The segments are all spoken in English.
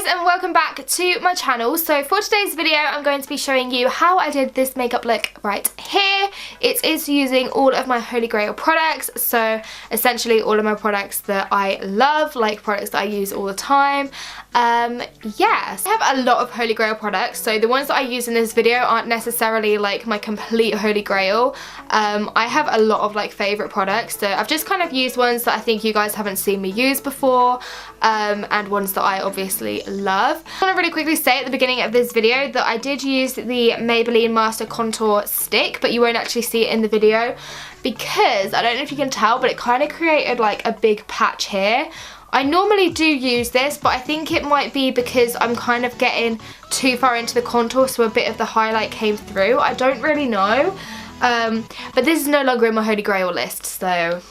and welcome back to my channel. So for today's video I'm going to be showing you how I did this makeup look right here. It is using all of my Holy Grail products, so essentially all of my products that I love, like products that I use all the time. Yes, I have a lot of Holy Grail products, so the ones that I use in this video aren't necessarily like my complete Holy Grail. I have a lot of like favourite products, so I've just kind of used ones that I think you guys haven't seen me use before, and ones that I obviously love. I want to really quickly say at the beginning of this video that I did use the Maybelline Master Contour Stick, but you won't actually see it in the video because I don't know if you can tell, but it kind of created like a big patch here. I normally do use this, but I think it might be because I'm kind of getting too far into the contour, so a bit of the highlight came through. I don't really know, but this is no longer in my Holy Grail list, so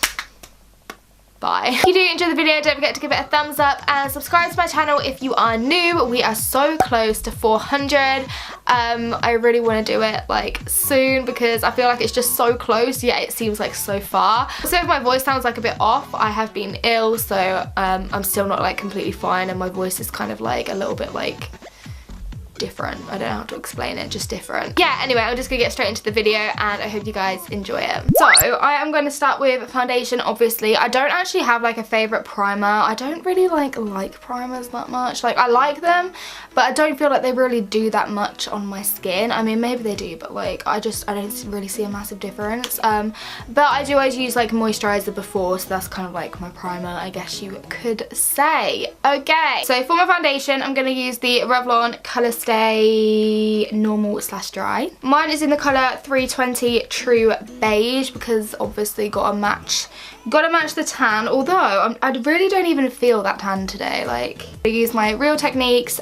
bye. If you do enjoy the video, don't forget to give it a thumbs up and subscribe to my channel if you are new. We are so close to 400. I really want to do it like soon because I feel like it's just so close, yet it seems like so far. So if my voice sounds like a bit off, I have been ill, so I'm still not like completely fine, and my voice is kind of like a little bit like different. I don't know how to explain it, just different. Yeah, anyway, I'm just gonna get straight into the video and I hope you guys enjoy it. So I am going to start with foundation. Obviously I don't actually have like a favorite primer. I don't really like primers that much. Like I like them, but I don't feel like they really do that much on my skin. I mean, maybe they do, but like I don't really see a massive difference. But I do always use like moisturizer before, so that's kind of like my primer, I guess you could say. Okay, so for my foundation I'm going to use the Revlon Colour Stay Normal / Dry. Mine is in the colour 320 True Beige because obviously gotta match the tan, although I really don't even feel that tan today. Like I use my Real Techniques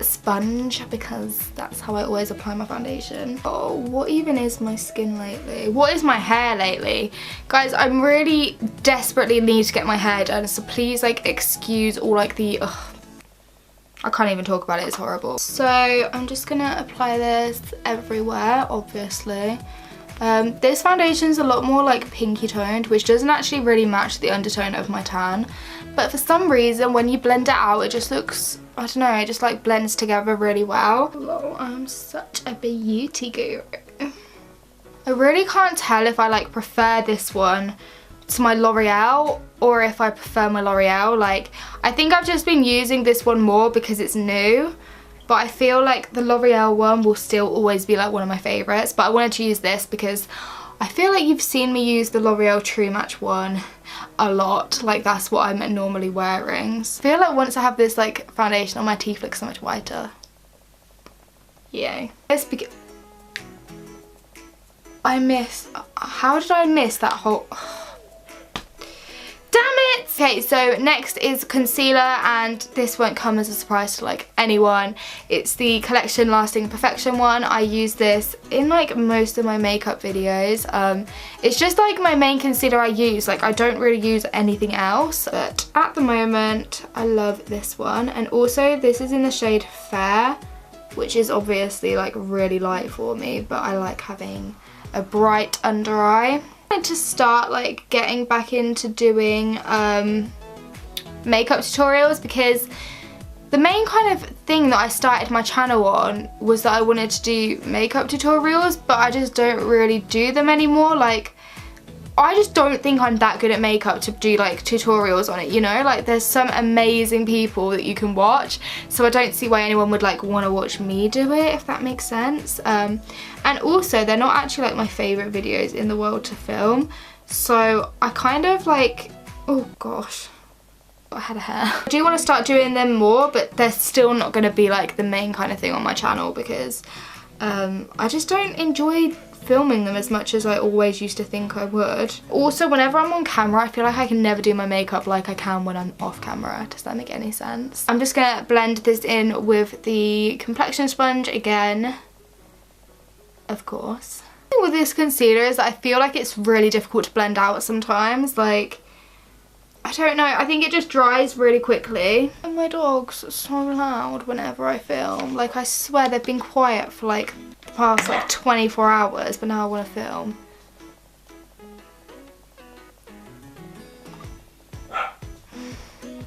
sponge because that's how I always apply my foundation. Oh, what even is my skin lately? What is my hair lately? Guys, I'm really desperately need to get my hair done, so please like excuse all like the I can't even talk about it, it's horrible. So I'm just gonna apply this everywhere, obviously. This foundation is a lot more like pinky toned, which doesn't actually really match the undertone of my tan. But for some reason, when you blend it out, it just looks, I don't know, it just like blends together really well. Oh, I'm such a beauty guru. I really can't tell if I like prefer this one to my L'Oreal or if I prefer my L'Oreal. Like I think I've just been using this one more because it's new, but I feel like the L'Oreal one will still always be like one of my favorites. But I wanted to use this because I feel like you've seen me use the L'Oreal True Match one a lot. Like that's what I'm normally wearing. So I feel like once I have this like foundation on, my teeth look so much whiter. Yay. How did I miss that whole... Damn it! Okay, so next is concealer, and this won't come as a surprise to like anyone. It's the Collection Lasting Perfection one. I use this in like most of my makeup videos. It's just like my main concealer I use. Like I don't really use anything else, but at the moment I love this one. And also this is in the shade Fair, which is obviously like really light for me, but I like having a bright under eye. I wanted to start like getting back into doing makeup tutorials because the main kind of thing that I started my channel on was that I wanted to do makeup tutorials, but I just don't really do them anymore. Like I just don't think I'm that good at makeup to do like tutorials on it, you know? Like there's some amazing people that you can watch, so I don't see why anyone would like want to watch me do it, if that makes sense. And also they're not actually like my favourite videos in the world to film, so I kind of like, oh gosh, I had a hair. I do want to start doing them more, but they're still not going to be like the main kind of thing on my channel because I just don't enjoy filming them as much as I always used to think I would. Also, whenever I'm on camera, I feel like I can never do my makeup like I can when I'm off camera. Does that make any sense? I'm just gonna blend this in with the complexion sponge again, of course. The thing with this concealer is that I feel like it's really difficult to blend out sometimes. Like, I don't know, I think it just dries really quickly. And my dogs are so loud whenever I film. Like I swear they've been quiet for like the past like 24 hours, but now I want to film.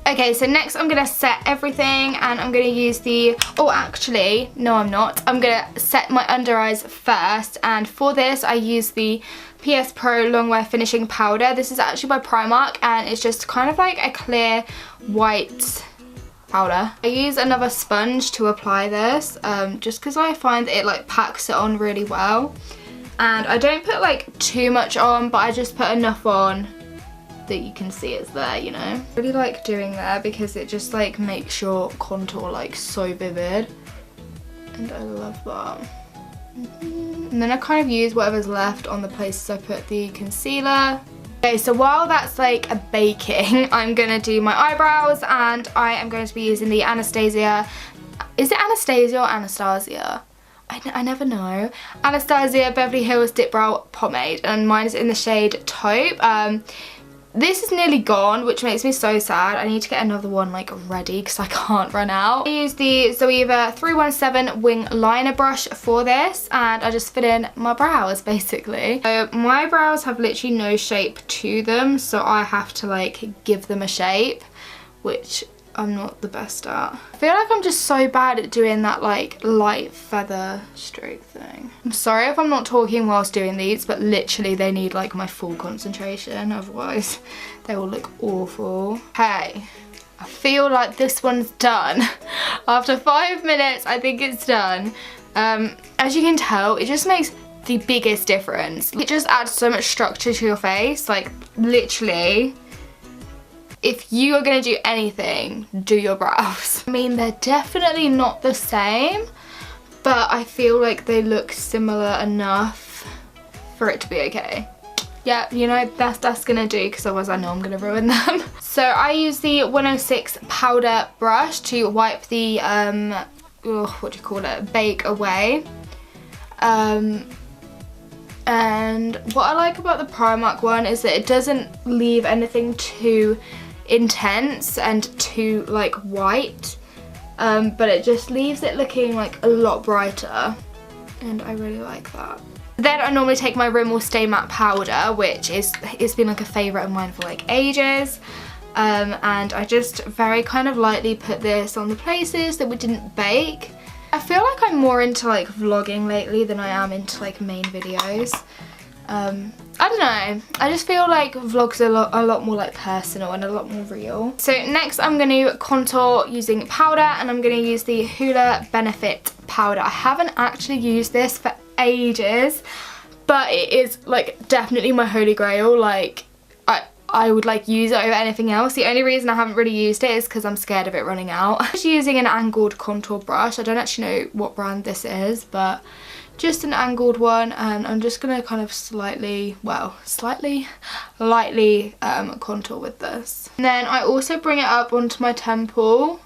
Okay, so next I'm going to set everything, and I'm going to use the, oh actually, no I'm not. I'm going to set my under eyes first, and for this I use the PS Pro Longwear Finishing Powder. This is actually by Primark, and it's just kind of like a clear white powder. I use another sponge to apply this, just because I find that it like packs it on really well. And I don't put like too much on, but I just put enough on that you can see it's there, you know. I really like doing that because it just like makes your contour like so vivid, and I love that. And then I kind of use whatever's left on the places I put the concealer. Okay, so while that's like baking, I'm gonna do my eyebrows, and I am going to be using the Anastasia, is it Anastasia or Anastasia? I never know. Anastasia Beverly Hills Dipbrow Pomade, and mine is in the shade Taupe. This is nearly gone, which makes me so sad. I need to get another one like ready because I can't run out. I use the Zoeva 317 wing liner brush for this, and I just fill in my brows basically. So my brows have literally no shape to them, so I have to like give them a shape, which I'm not the best at. I feel like I'm just so bad at doing that like light feather stroke thing. I'm sorry if I'm not talking whilst doing these, but literally they need like my full concentration, otherwise they will look awful. Hey, I feel like this one's done. After 5 minutes, I think it's done. As you can tell, it just makes the biggest difference. It just adds so much structure to your face, like literally. If you are going to do anything, do your brows. I mean, they're definitely not the same, but I feel like they look similar enough for it to be okay. Yeah, you know, that's going to do, because otherwise I know I'm going to ruin them. So I use the 106 powder brush to wipe the, what do you call it, bake away. And what I like about the Primark one is that it doesn't leave anything too intense and too like white, but it just leaves it looking like a lot brighter, and I really like that. Then I normally take my Rimmel Stay Matte powder, which it's been like a favourite of mine for like ages, and I just very kind of lightly put this on the places that we didn't bake. I feel like I'm more into like vlogging lately than I am into like main videos. I don't know, I just feel like vlogs are a lot more like personal and a lot more real. So next I'm going to contour using powder, and I'm going to use the Hoola Benefit powder. I haven't actually used this for ages, but it is like definitely my holy grail. Like I would like use it over anything else. The only reason I haven't really used it is because I'm scared of it running out. I'm just using an angled contour brush. I don't actually know what brand this is, but just an angled one, and I'm just gonna kind of lightly contour with this. And then I also bring it up onto my temple,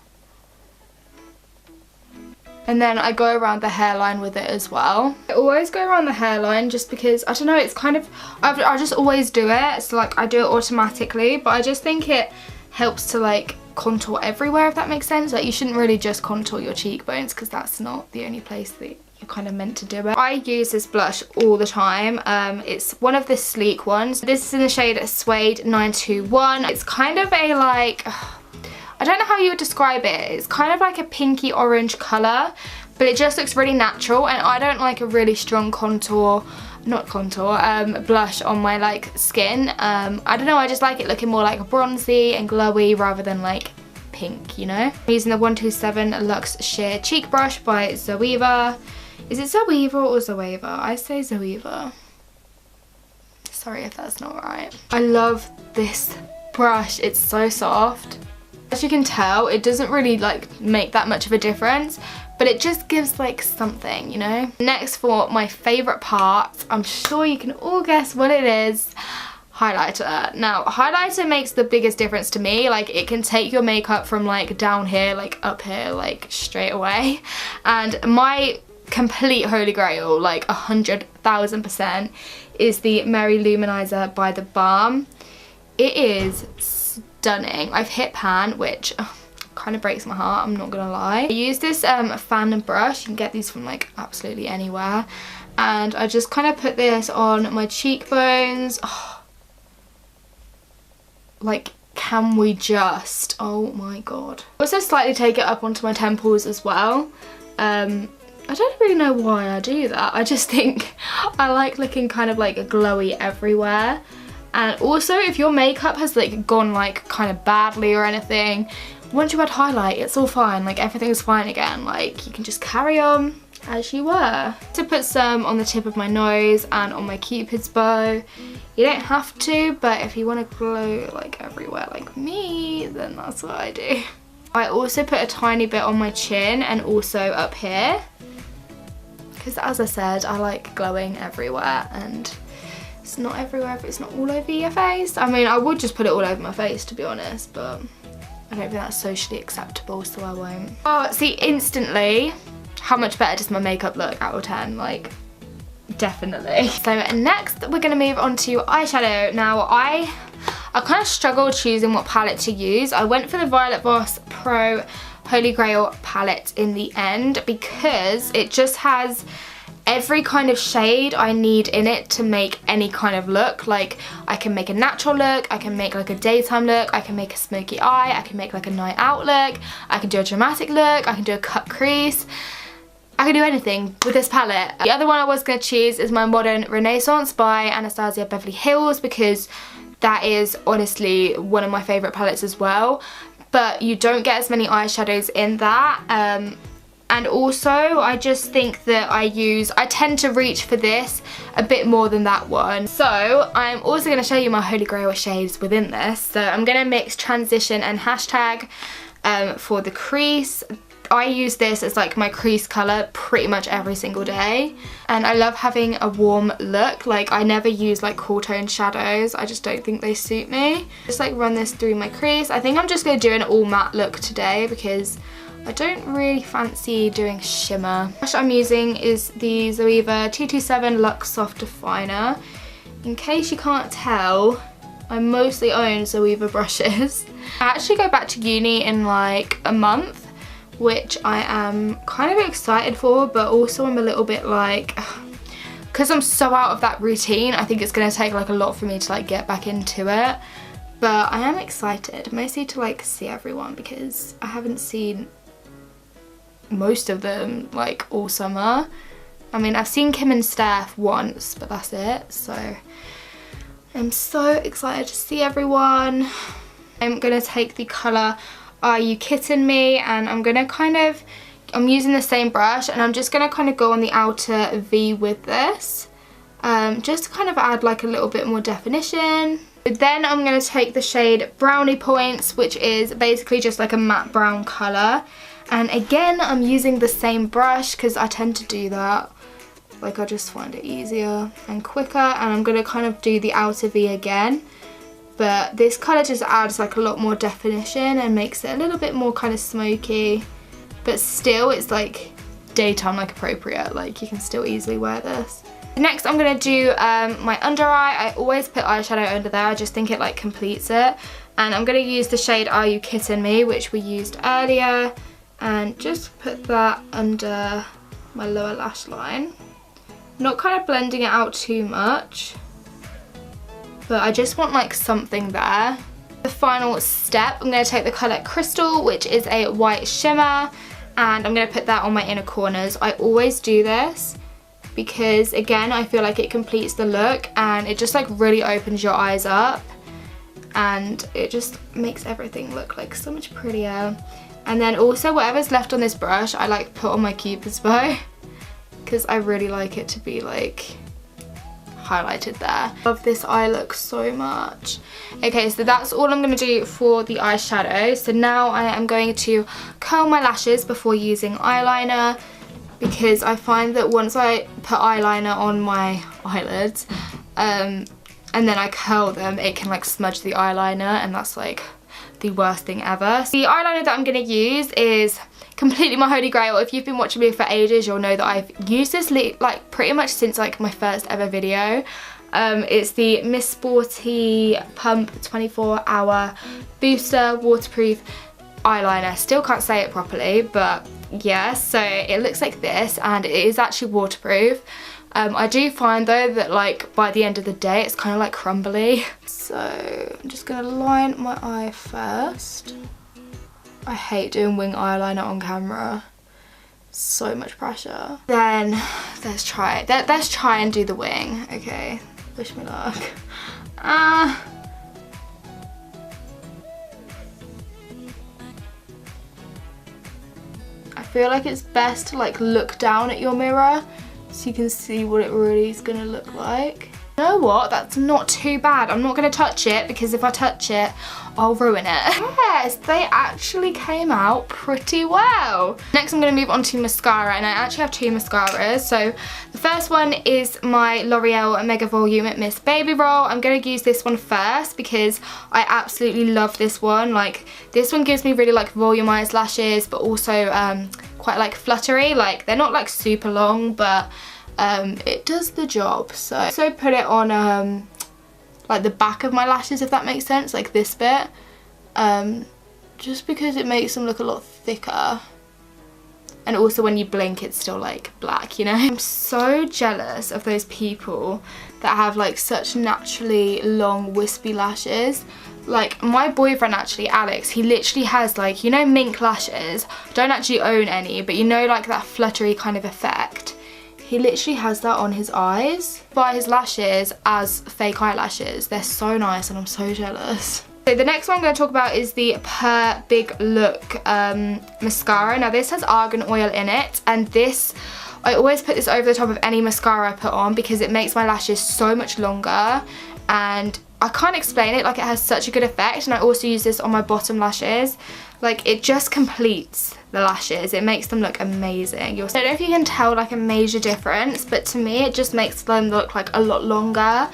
and then I go around the hairline with it as well. I always go around the hairline just because, I don't know, it's kind of, I just always do it, so like I do it automatically, but I just think it helps to like contour everywhere, if that makes sense. Like you shouldn't really just contour your cheekbones, because that's not the only place that you're kind of meant to do it. I use this blush all the time. It's one of the sleek ones. This is in the shade Suede 921. It's kind of a like, I don't know how you would describe it. It's kind of like a pinky orange colour, but it just looks really natural, and I don't like a really strong blush on my like skin. I don't know, I just like it looking more like bronzy and glowy rather than like pink, you know. I'm using the 127 Luxe Sheer Cheek Brush by Zoeva. Is it Zoeva or Zoeva? I say Zoeva. Sorry if that's not right. I love this brush, it's so soft. As you can tell, it doesn't really like make that much of a difference, but it just gives like something, you know. Next, for my favourite part, I'm sure you can all guess what it is. Highlighter. Now, highlighter makes the biggest difference to me. Like it can take your makeup from like down here, like up here, like straight away. And my complete holy grail, like 100,000%, is the Merry Luminizer by the Balm. It is stunning. I've hit pan, which kind of breaks my heart, I'm not gonna lie. I use this fan brush. You can get these from like absolutely anywhere, and I just kind of put this on my cheekbones. Like can we just, oh my god. Also slightly take it up onto my temples as well. I don't really know why I do that. I just think I like looking kind of like glowy everywhere. And also if your makeup has like gone like kind of badly or anything, once you add highlight, it's all fine. Like everything's fine again. Like you can just carry on as you were. To put some on the tip of my nose and on my Cupid's bow. You don't have to, but if you want to glow like everywhere like me, then that's what I do. I also put a tiny bit on my chin and also up here. Because as I said, I like glowing everywhere, and it's not everywhere if it's not all over your face. I mean, I would just put it all over my face to be honest, but I don't think that's socially acceptable, so I won't. Oh, see, instantly, how much better does my makeup look out of 10? Like, definitely. So next, we're gonna move on to eyeshadow. Now, I kind of struggled choosing what palette to use. I went for the Violet Voss Pro Holy Grail palette in the end because it just has every kind of shade I need in it to make any kind of look. Like I can make a natural look, I can make like a daytime look, I can make a smoky eye, I can make like a night out look, I can do a dramatic look, I can do a cut crease. I can do anything with this palette. The other one I was going to choose is my Modern Renaissance by Anastasia Beverly Hills because that is honestly one of my favourite palettes as well. But you don't get as many eyeshadows in that. And also I just think that I tend to reach for this a bit more than that one. So I'm also going to show you my Holy Grail shades within this. So I'm going to mix Transition and Hashtag for the crease. I use this as like my crease colour pretty much every single day, and I love having a warm look. Like I never use like cool tone shadows, I just don't think they suit me. Just like run this through my crease. I think I'm just going to do an all matte look today because I don't really fancy doing shimmer. The brush I'm using is the Zoeva 227 Luxe Soft Definer. In case you can't tell, I mostly own Zoeva brushes. I actually go back to uni in like a month, which I am kind of excited for, but also I'm a little bit like, because I'm so out of that routine, I think it's going to take like a lot for me to like get back into it. But I am excited, mostly to like see everyone because I haven't seen most of them like all summer. I mean, I've seen Kim and Steph once, but that's it. So I'm so excited to see everyone. I'm going to take the colour Are You Kidding Me, and I'm using the same brush, and I'm just going to kind of go on the outer V with this, just to kind of add like a little bit more definition. But then I'm going to take the shade Brownie Points, which is basically just like a matte brown colour, and again I'm using the same brush because I tend to do that. Like I just find it easier and quicker, and I'm going to kind of do the outer V again. But this colour just adds like a lot more definition and makes it a little bit more kind of smoky. But still it's like daytime like appropriate, like you can still easily wear this. Next I'm going to do my under eye. I always put eyeshadow under there, I just think it like completes it. And I'm going to use the shade Are You Kidding Me, which we used earlier. And just put that under my lower lash line. Not kind of blending it out too much, but I just want like something there. The final step, I'm going to take the colour Crystal, which is a white shimmer, and I'm going to put that on my inner corners. I always do this because again I feel like it completes the look and it just like really opens your eyes up and it just makes everything look like so much prettier. And then also whatever's left on this brush I like put on my Cupid's bow because I really like it to be like highlighted there. I love this eye look so much. Okay, so that's all I'm going to do for the eyeshadow. So now I am going to curl my lashes before using eyeliner, because I find that once I put eyeliner on my eyelids and then I curl them, it can like smudge the eyeliner, and that's like the worst thing ever. So the eyeliner that I'm going to use is completely my Holy Grail. If you've been watching me for ages, you'll know that I've used this like pretty much since like my first ever video. It's the Miss Sporty Pump 24-Hour Booster Waterproof Eyeliner. Still can't say it properly, but yeah, so it looks like this and it is actually waterproof. I do find though that like by the end of the day it's kind of like crumbly. So I'm just gonna line my eye first. I hate doing wing eyeliner on camera. So much pressure. Then let's try it. Let's try and do the wing. Okay, wish me luck. I feel like it's best to like look down at your mirror so you can see what it really is gonna look like. You know what? That's not too bad. I'm not gonna touch it because if I touch it, I'll ruin it. Yes, they actually came out pretty well. Next I'm gonna move on to mascara, and I actually have two mascaras. So the first one is my L'Oreal Mega Volume Miss Baby Roll. I'm gonna use this one first because I absolutely love this one. Like this one gives me really like volumized lashes, but also quite like fluttery. Like they're not like super long, but it does the job. So put it on like the back of my lashes, if that makes sense, like this bit, just because it makes them look a lot thicker, and also when you blink it's still like black, you know. I'm so jealous of those people that have like such naturally long wispy lashes. Like my boyfriend actually, Alex, he literally has like, you know, mink lashes. I don't actually own any, but you know, like that fluttery kind of effect. He literally has that on his eyes. Buy his lashes as fake eyelashes. They're so nice and I'm so jealous. So the next one I'm going to talk about is the Per Big Look mascara. Now this has argan oil in it, and this, I always put this over the top of any mascara I put on because it makes my lashes so much longer, and I can't explain it, like it has such a good effect. And I also use this on my bottom lashes. Like it just completes the lashes. It makes them look amazing. I don't know if you can tell like a major difference, but to me it just makes them look like a lot longer.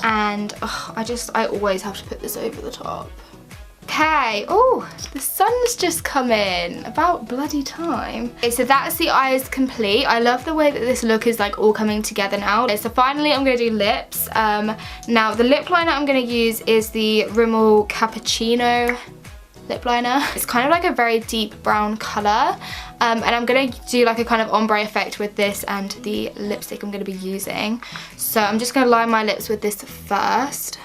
And I always have to put this over the top. Okay, oh, the sun's just come in. About bloody time. Okay, so that's the eyes complete. I love the way that this look is like all coming together now. Okay, so finally I'm going to do lips. Now the lip liner I'm going to use is the Rimmel Cappuccino lip liner. It's kind of like a very deep brown colour, and I'm going to do like a kind of ombre effect with this and the lipstick I'm going to be using. So I'm just going to line my lips with this first.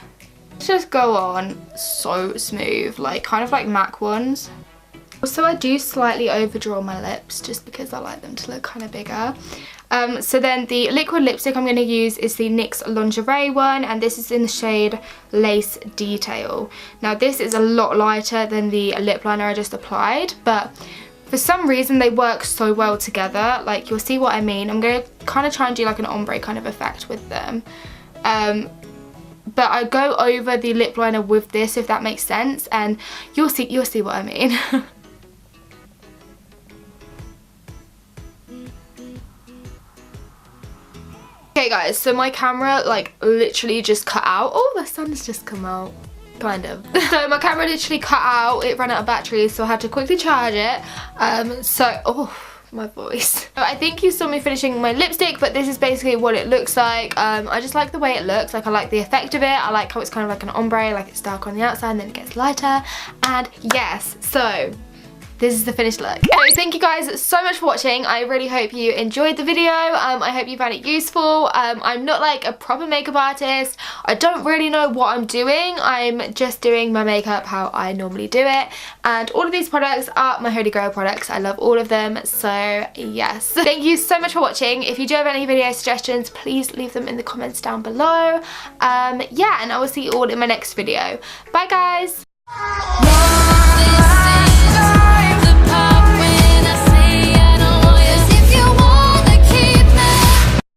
Just go on so smooth, like kind of like MAC ones. Also I do slightly overdraw my lips just because I like them to look kind of bigger. So then the liquid lipstick I'm going to use is the NYX Lingerie one, and this is in the shade Lace Detail. Now this is a lot lighter than the lip liner I just applied, but for some reason they work so well together. Like you'll see what I mean. I'm going to kind of try and do like an ombre kind of effect with them. But I go over the lip liner with this, if that makes sense, and you'll see what I mean. Okay guys, so my camera like literally just cut out. Oh, the sun's just come out. Kind of. So my camera literally cut out, it ran out of battery, so I had to quickly charge it. Oh, my voice. So I think you saw me finishing my lipstick, but this is basically what it looks like. I just like the way it looks. Like I like the effect of it. I like how it's kind of like an ombre, like it's dark on the outside and then it gets lighter. And yes, so this is the finished look. So thank you guys so much for watching. I really hope you enjoyed the video. I hope you found it useful. I'm not like a proper makeup artist. I don't really know what I'm doing. I'm just doing my makeup how I normally do it. And all of these products are my Holy Grail products. I love all of them. So yes. Thank you so much for watching. If you do have any video suggestions, please leave them in the comments down below. Yeah, and I will see you all in my next video. Bye guys.